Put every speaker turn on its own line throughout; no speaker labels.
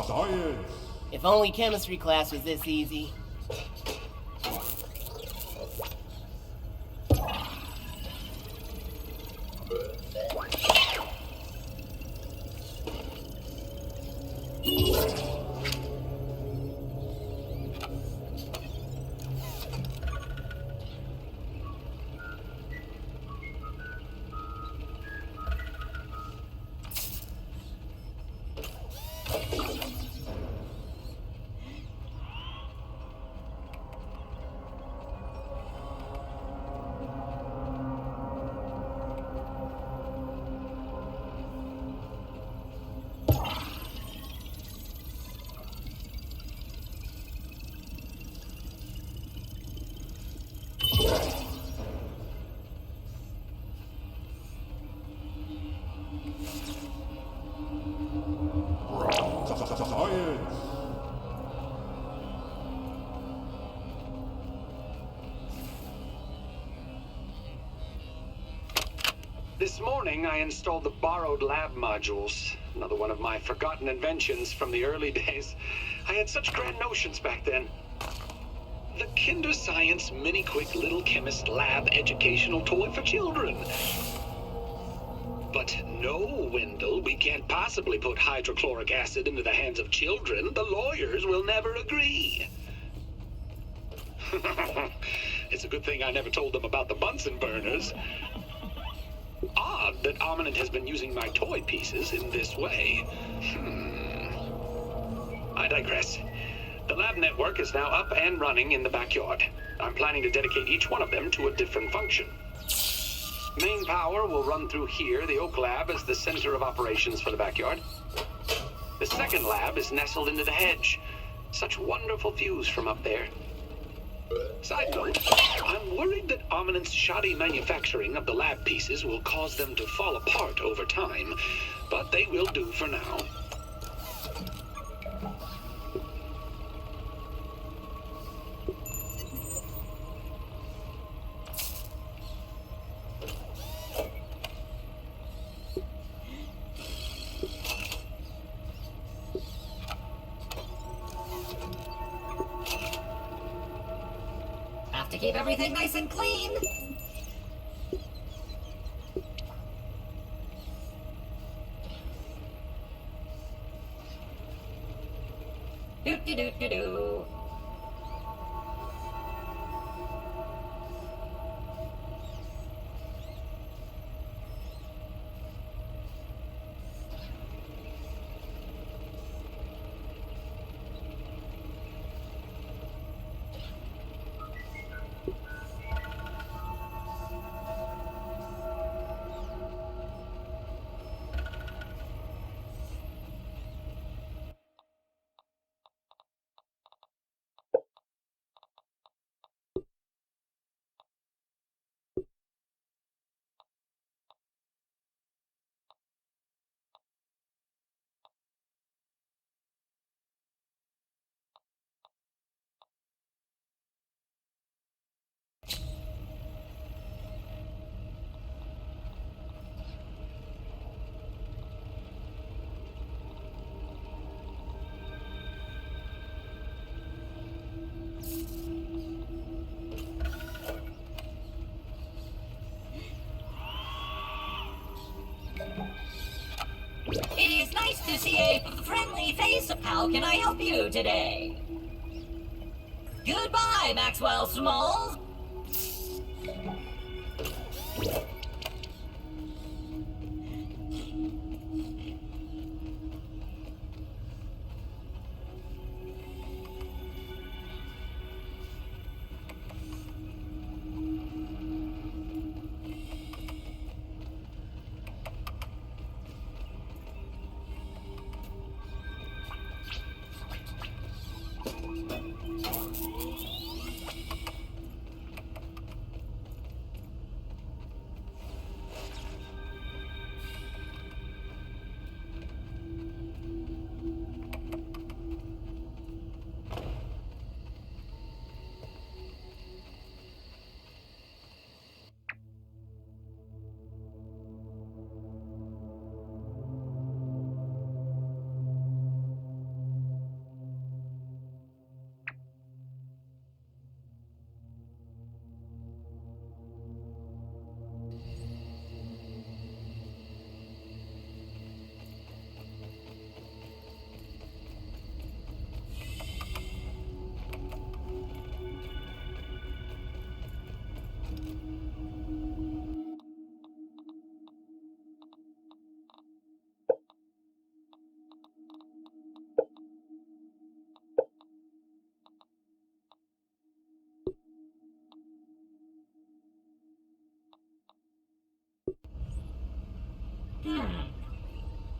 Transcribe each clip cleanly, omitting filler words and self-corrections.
Science!
If only chemistry class was this easy.
Science!
This morning, I installed the borrowed lab modules. Another one of my forgotten inventions from the early days. I had such grand notions back then. The Kinder Science Mini Quick Little Chemist Lab educational toy for children. But no, Wendell, we can't possibly put hydrochloric acid into the hands of children. The lawyers will never agree. It's a good thing I never told them about the Bunsen burners. Odd that Ominent has been using my toy pieces in this way. I digress. The lab network is now up and running in the backyard. I'm planning to dedicate each one of them to a different function. Main power will run through here. The Oak Lab is the center of operations for the backyard. The second lab is nestled into the hedge. Such wonderful views from up there. Side note, I'm worried that Ominent's shoddy manufacturing of the lab pieces will cause them to fall apart over time, but they will do for now.
To keep everything nice and clean. Do. It is nice to see a friendly face. How can I help you today? Goodbye, Maxwell Smalls.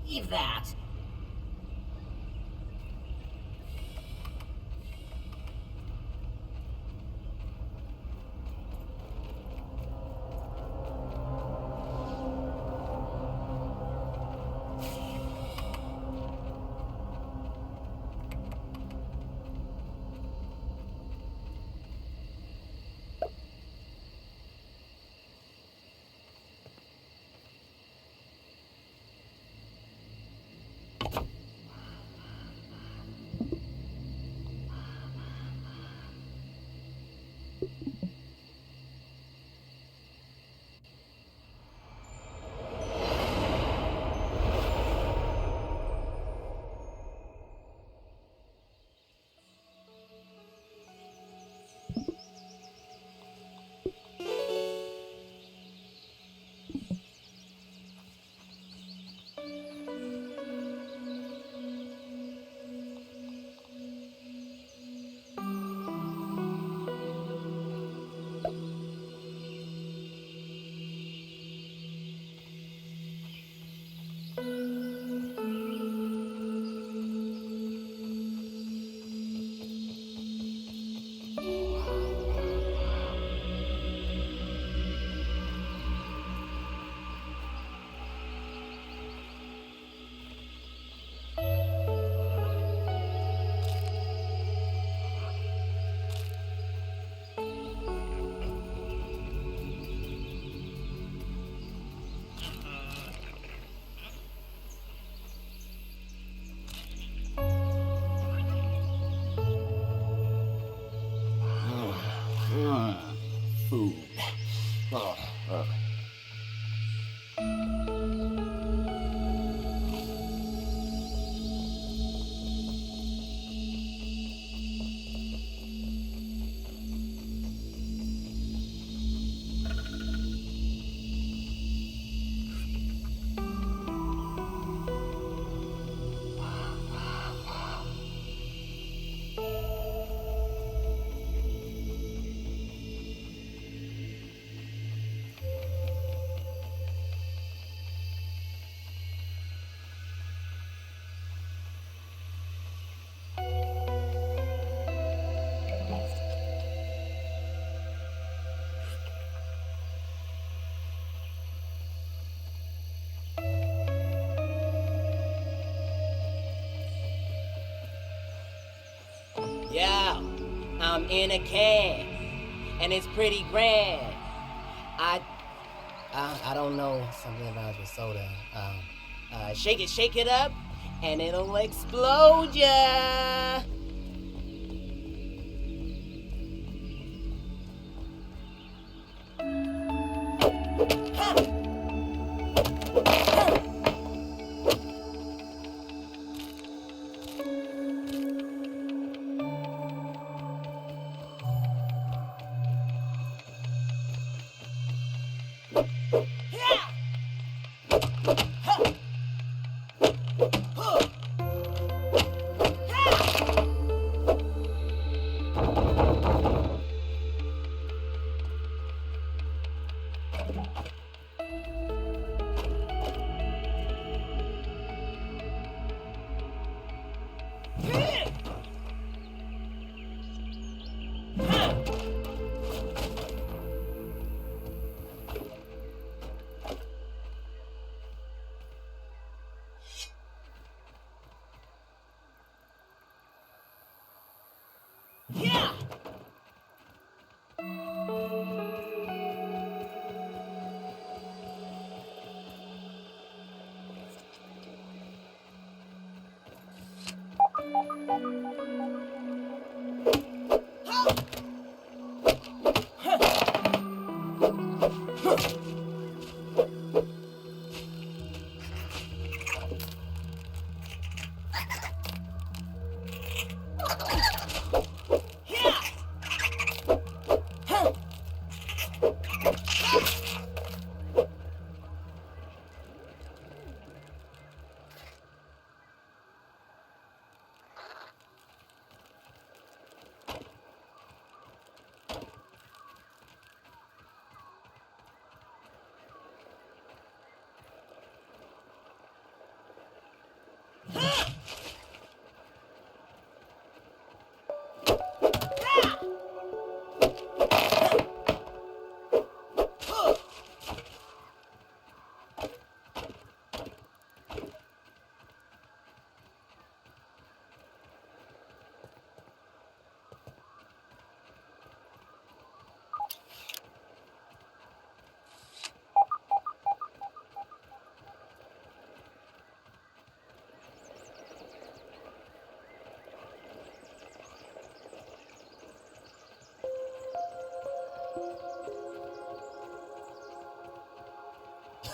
Leave that.
Food. Yeah, I'm in a can, and it's pretty grand. I don't know, something about the soda. Shake it up, and it'll explode ya.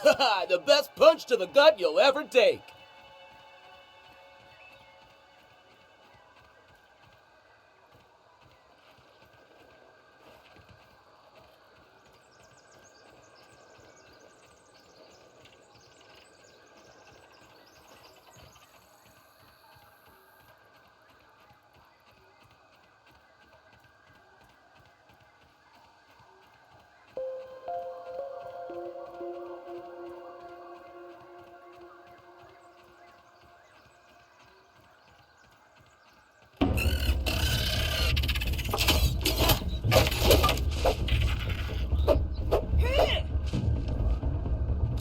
The best punch to the gut you'll ever take.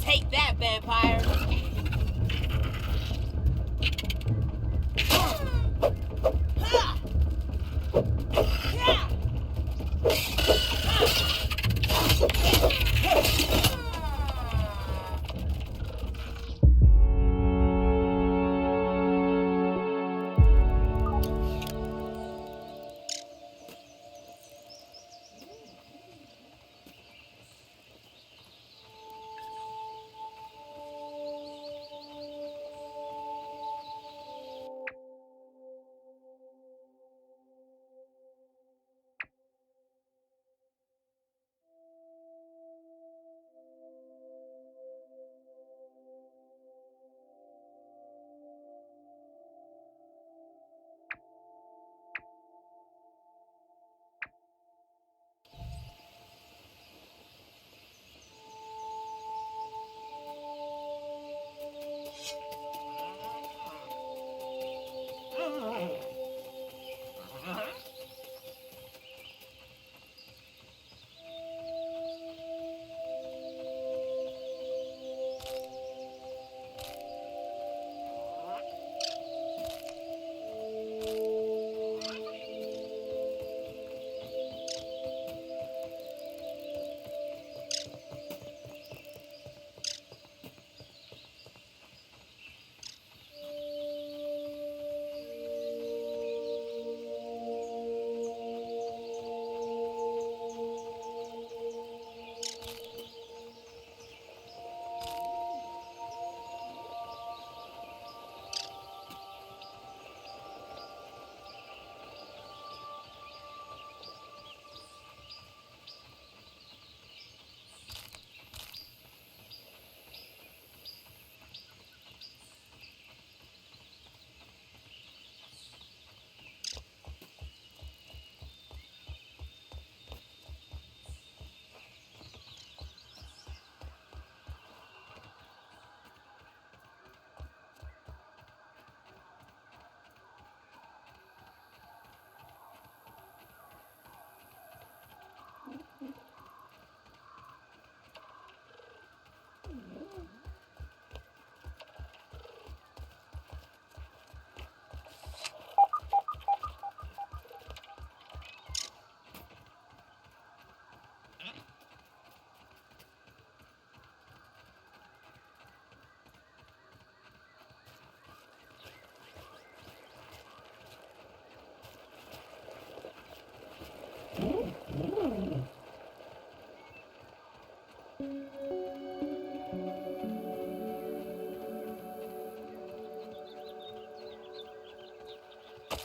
Take that, vampire!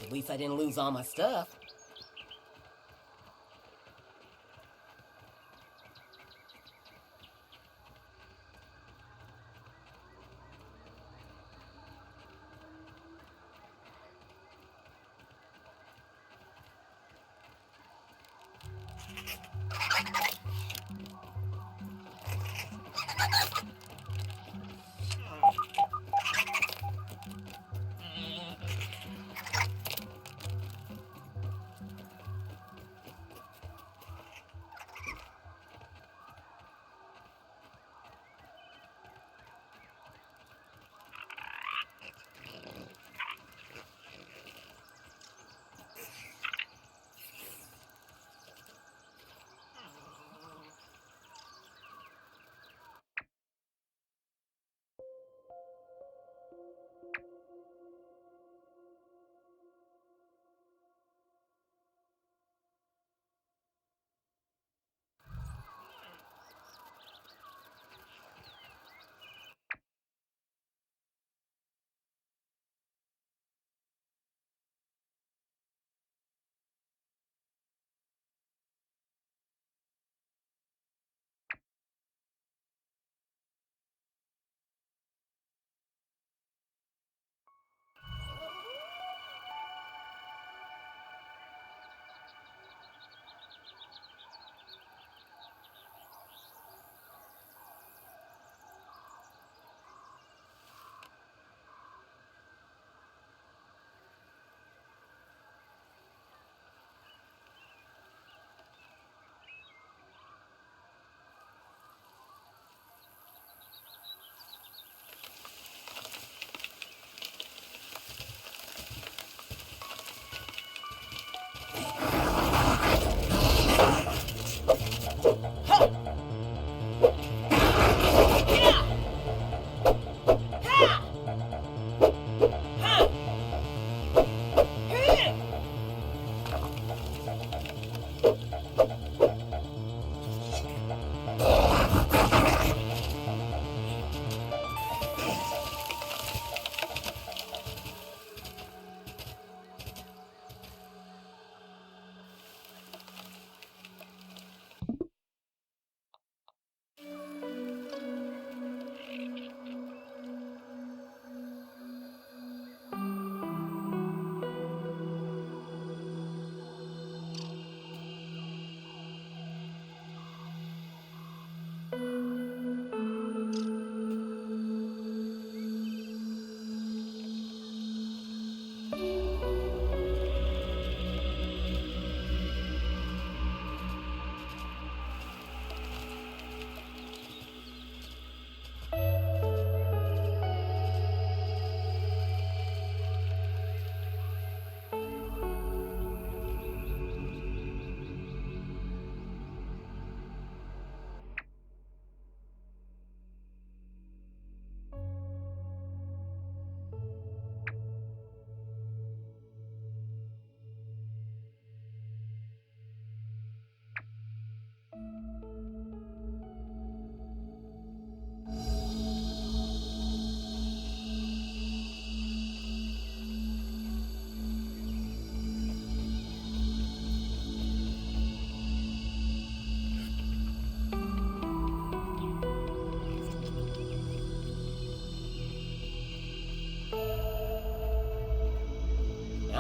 At least I didn't lose all my stuff.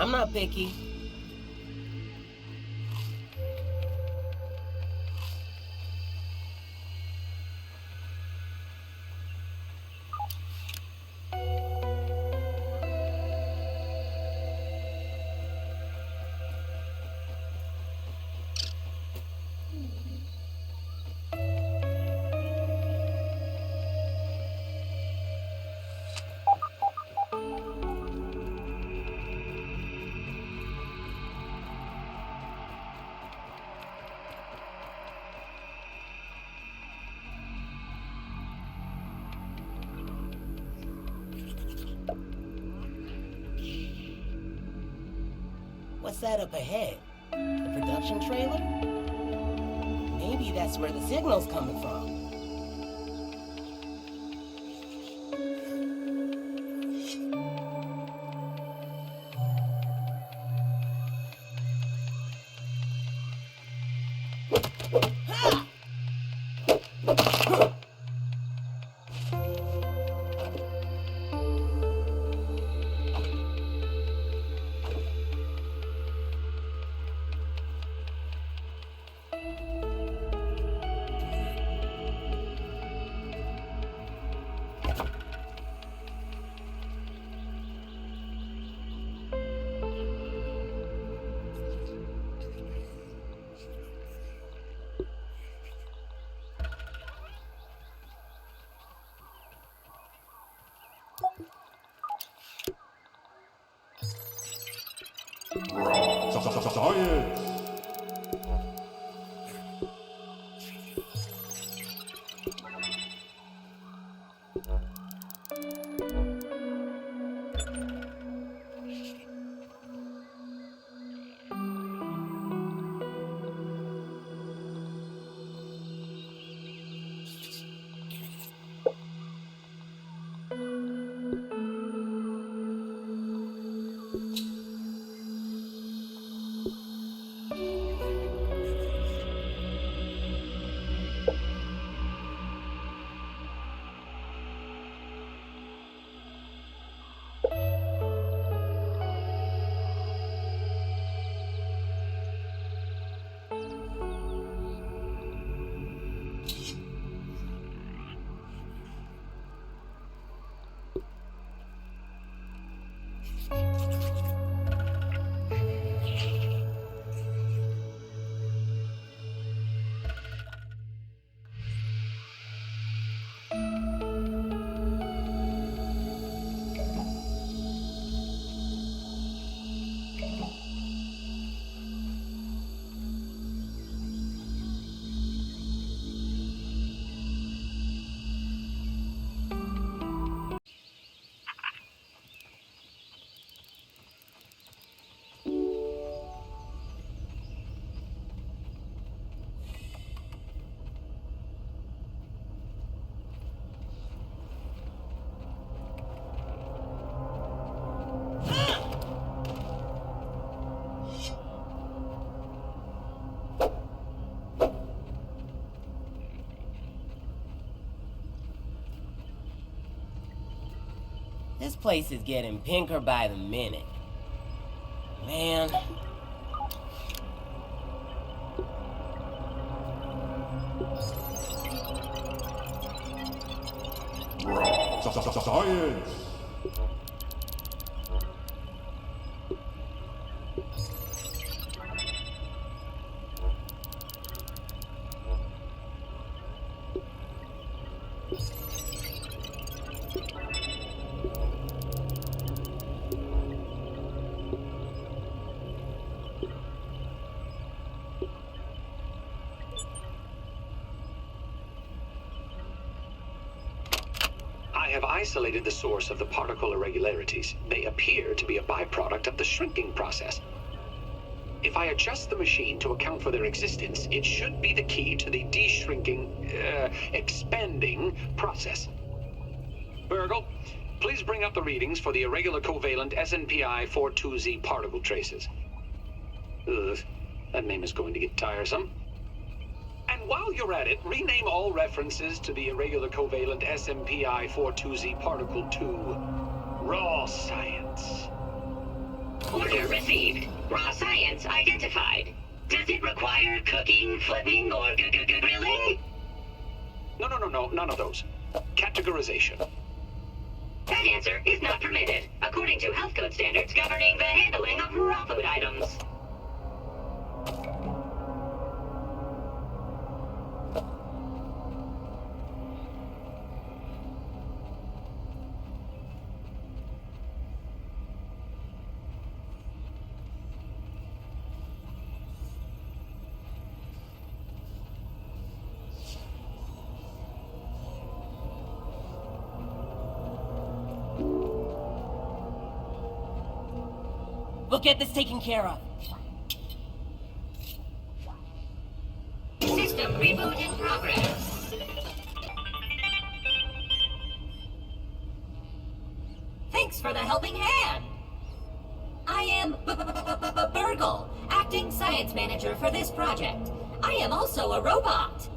I'm not picky. What's that up ahead? The production trailer? Maybe that's where the signal's coming from.
Science!
This place is getting pinker by the minute. Man.
Science!
I have isolated the source of the particle irregularities. They appear to be a byproduct of the shrinking process. If I adjust the machine to account for their existence, it should be the key to the expanding process. Burgle, please bring up the readings for the irregular covalent SNPI 42Z particle traces. Ugh, that name is going to get tiresome. And while you're at it, rename all references to the irregular covalent SMPI 42Z particle to raw science.
Order received. Raw science identified. Does it require cooking, flipping, or grilling?
No, none of those. Categorization.
That answer is not permitted, according to health code standards governing the handling of raw food items.
We'll get this taken care of.
System reboot in progress. Thanks for the helping hand. I am Burgle, acting science manager for this project. I am also a robot.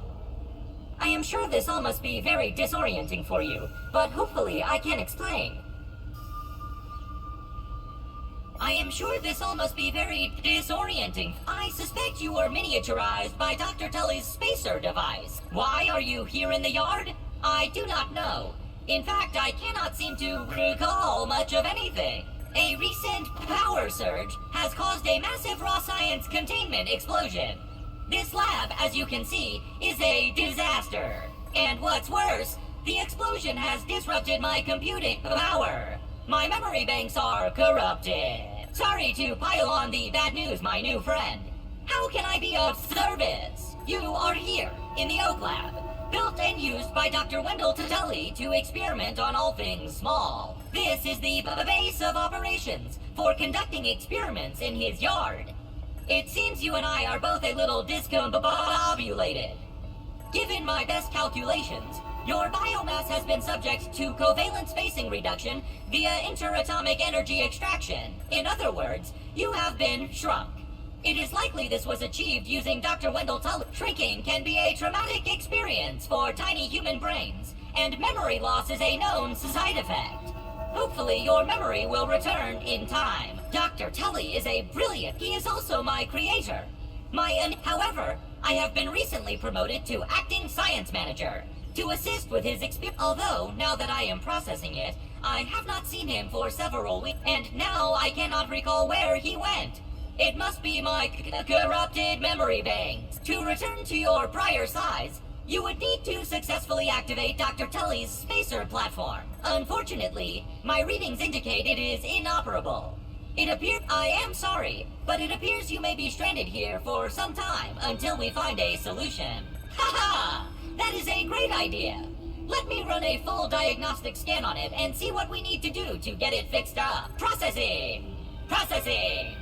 I am sure this all must be very disorienting for you, but hopefully I can explain. I am sure this all must be very disorienting. I suspect you were miniaturized by Dr. Tully's spacer device. Why are you here in the yard? I do not know. In fact, I cannot seem to recall much of anything. A recent power surge has caused a massive raw science containment explosion. This lab, as you can see, is a disaster. And what's worse, the explosion has disrupted my computing power. My memory banks are corrupted. Sorry to pile on the bad news, my new friend. How can I be of service? You are here, in the Oak Lab, built and used by Dr. Wendell Tully to experiment on all things small. This is the base of operations for conducting experiments in his yard. It seems you and I are both a little discombobulated. Given my best calculations, your biomass has been subject to covalent spacing reduction via interatomic energy extraction. In other words, you have been shrunk. It is likely this was achieved using Dr. Wendell Tully. Shrinking can be a traumatic experience for tiny human brains, and memory loss is a known side effect. Hopefully your memory will return in time. Dr. Tully is a brilliant. He is also my creator. However, I have been recently promoted to acting science manager to assist with his experience. Although, now that I am processing it, I have not seen him for several weeks, and now I cannot recall where he went. It must be my corrupted memory banks. To return to your prior size, you would need to successfully activate Dr. Tully's spacer platform. Unfortunately, my readings indicate it is inoperable. I am sorry, but it appears you may be stranded here for some time until we find a solution. Haha! That is a great idea. Let me run a full diagnostic scan on it and see what we need to do to get it fixed up. Processing! Processing!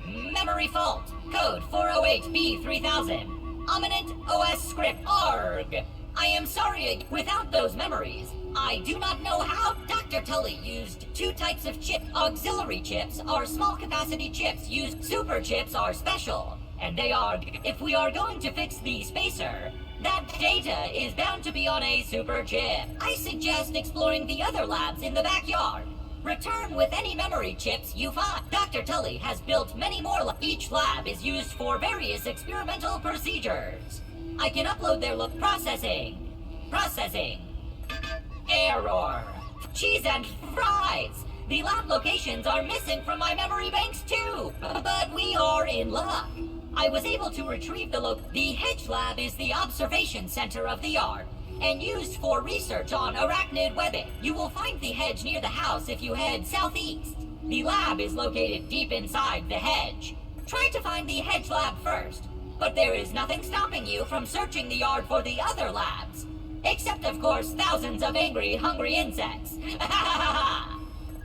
Memory fault. Code 408B3000. Ominent OS script ARG. I am sorry, without those memories, I do not know how. Dr. Tully used two types of chip. Auxiliary chips are small capacity chips. Super chips are special. And they are, if we are going to fix the spacer, that data is bound to be on a super chip. I suggest exploring the other labs in the backyard. Return with any memory chips you find. Dr. Tully has built many more. Each lab is used for various experimental procedures. I can upload their processing. Processing. Error. Cheese and fries. The lab locations are missing from my memory banks too. But we are in luck. I was able to retrieve the hedge lab is the observation center of the yard and used for research on arachnid webbing. You will find the hedge near the house if you head southeast. The lab is located deep inside the hedge. Try to find the hedge lab first, but there is nothing stopping you from searching the yard for the other labs. Except, of course, thousands of angry, hungry insects.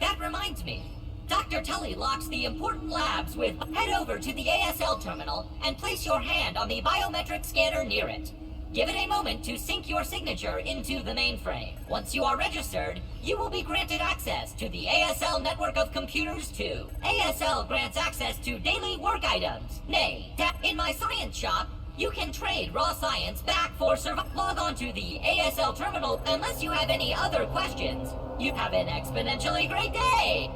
That reminds me. Dr. Tully locks the important labs with head over to the ASL terminal and place your hand on the biometric scanner near it. Give it a moment to sync your signature into the mainframe. Once you are registered, you will be granted access to the ASL network of computers too. ASL grants access to daily work items. Nay, in my science shop, you can trade raw science back for survival. Log on to the ASL terminal unless you have any other questions. You have an exponentially great day!